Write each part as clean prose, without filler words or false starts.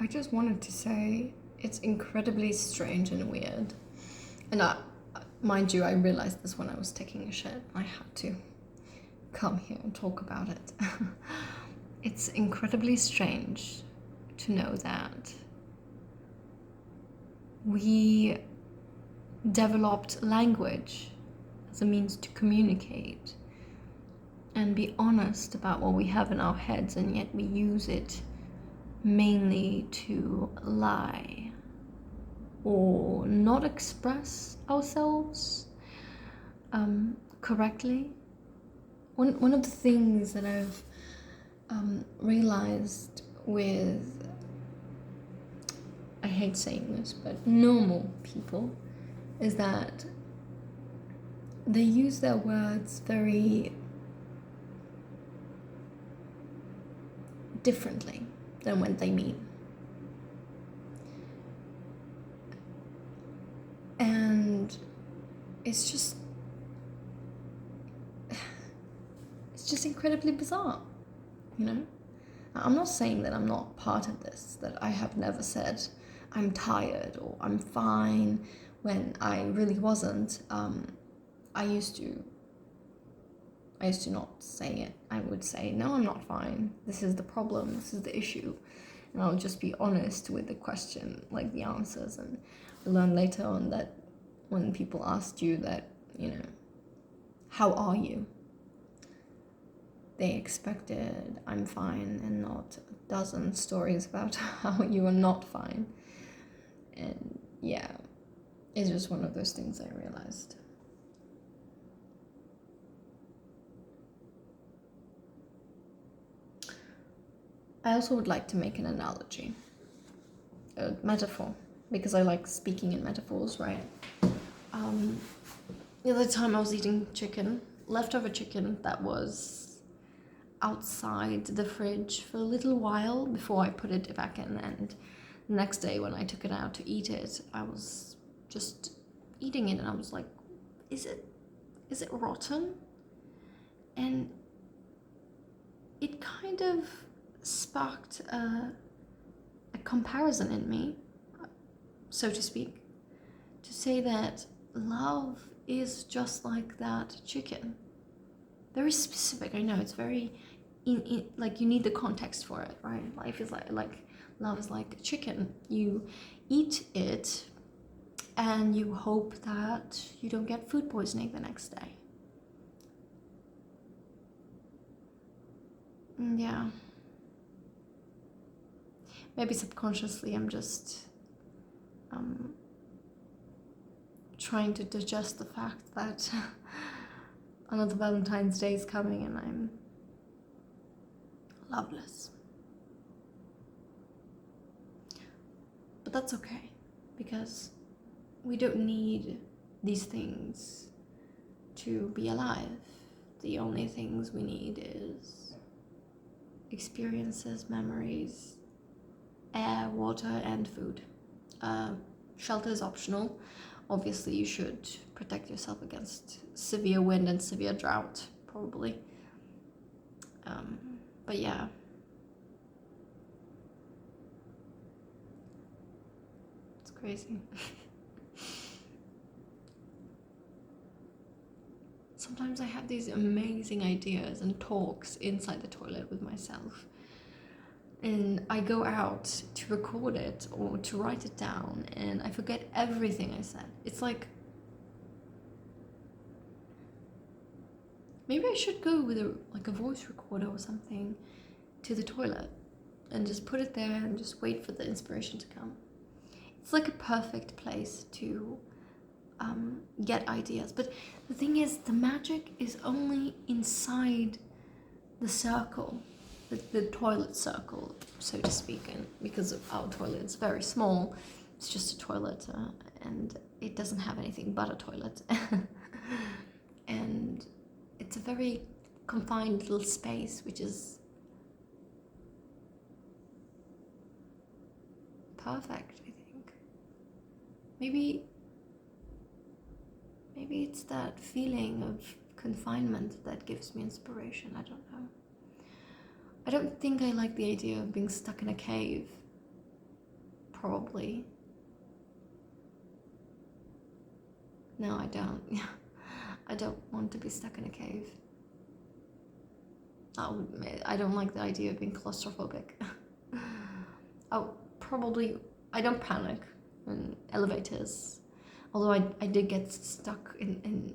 I just wanted to say it's incredibly strange and weird. And mind you, I realized this when I was taking a shit. I had to come here and talk about it. It's incredibly strange to know that we developed language as a means to communicate and be honest about what we have in our heads, and yet we use it mainly to lie or not express ourselves correctly. One of the things that I've realized with, I hate saying this, but normal people, is that they use their words very differently than what they mean. And it's just incredibly bizarre, you know? I'm not saying that I'm not part of this, that I have never said I'm tired or I'm fine when I really wasn't. I used to not say it. I would say, no, I'm not fine. This is the problem. This is the issue. And I'll just be honest with the question, like the answers. And I learned later on that when people asked you that, how are you? They expected I'm fine and not a dozen stories about how you are not fine. And yeah, it's just one of those things I realized. I also would like to make an analogy, a metaphor, because I like speaking in metaphors, right? The other time I was eating leftover chicken that was outside the fridge for a little while before I put it back in, and the next day when I took it out to eat it, I was just eating it and I was like, is it rotten? And it kind of sparked a comparison in me, so to speak, to say that love is just like that chicken. Very specific, I know, it's very like you need the context for it, right? Life is like love is like chicken. You eat it and you hope that you don't get food poisoning the next day. Yeah. Maybe subconsciously I'm just trying to digest the fact that another Valentine's Day is coming and I'm loveless. But that's okay, because we don't need these things to be alive. The only things we need is experiences, memories, air, water, and food. Shelter is optional. Obviously, you should protect yourself against severe wind and severe drought, probably. But yeah. It's crazy. Sometimes I have these amazing ideas and talks inside the toilet with myself. And I go out to record it or to write it down and I forget everything I said. It's like, maybe I should go with a voice recorder or something to the toilet and just put it there and just wait for the inspiration to come. It's like a perfect place to get ideas. But the thing is, the magic is only inside the circle, the toilet circle, so to speak. And because our toilet is very small, it's just a toilet and it doesn't have anything but a toilet. And it's a very confined little space, which is perfect, I think. Maybe it's that feeling of confinement that gives me inspiration. I don't know. I don't think I like the idea of being stuck in a cave. probably. No, I don't. I don't want to be stuck in a cave. I don't like the idea of being claustrophobic. I don't panic in elevators. Although I did get stuck in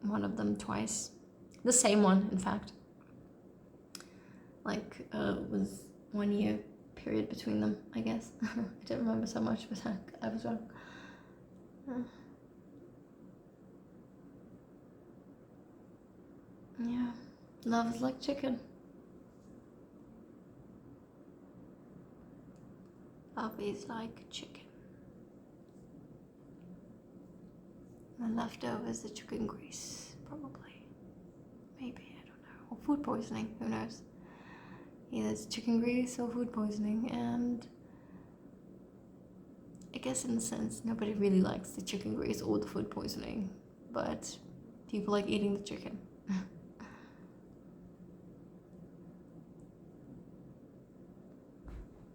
one of them twice. The same one, in fact. Like, was 1 year period between them, I guess. I don't remember so much, but I was wrong. Yeah, love is like chicken. Love is like chicken. The leftovers are chicken grease, probably. Maybe, I don't know. Or food poisoning, who knows? Either it's chicken grease or food poisoning, and I guess in a sense nobody really likes the chicken grease or the food poisoning, but people like eating the chicken.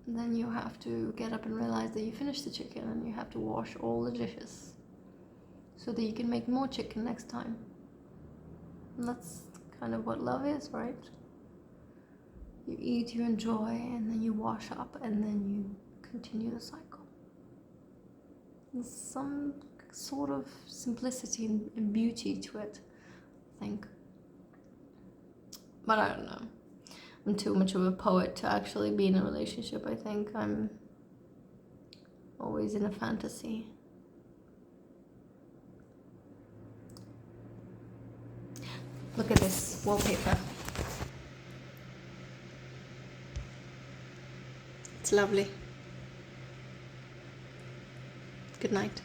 Then you have to get up and realize that you finished the chicken and you have to wash all the dishes so that you can make more chicken next time. And that's kind of what love is, right? You eat, you enjoy, and then you wash up, and then you continue the cycle. There's some sort of simplicity and beauty to it, I think. But I don't know. I'm too much of a poet to actually be in a relationship. I think I'm always in a fantasy. Look at this wallpaper. It's lovely. Good night.